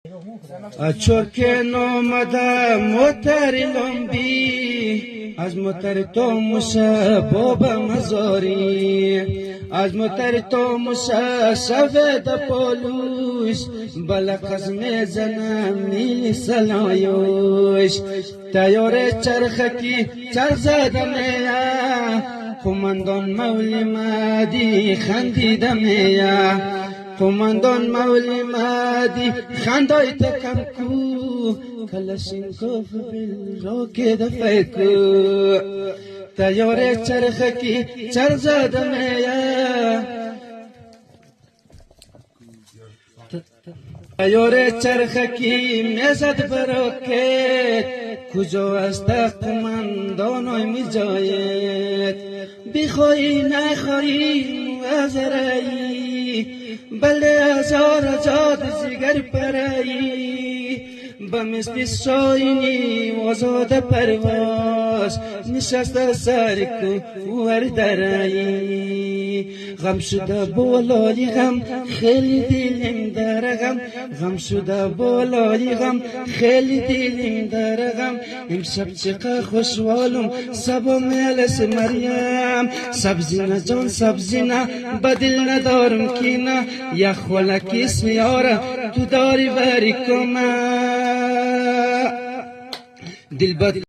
Ciorche nomada motari lombi az motari to musa boba mazori az motari to musa saveda polus balakaz mezana mil salayush tayore charkhaki charzadameya kumandan mawli madi khandidameya قماندان مولی مادی خندای تکم کو کلاشینکوف بیل روکی دفعه کو تیاره چرخکی چر زدمه تیاره چرخکی میزد براکت کجا است قماندانای می جایت بخوایی نخوایی موزرایی بله هزار زیگر پرایی بمثل شاینی وزاد پرواز نشست سر کوهر درایی غم شده بالای غم خیلی دلم در غم غم شده بالای غم خیلی دلم در غم امشب چقدر خوشحالم سبا ملس مریم سبزینه جان سبزینه بدل ندارم که نه یخ ولکی سیاره تو داری بری کمه دل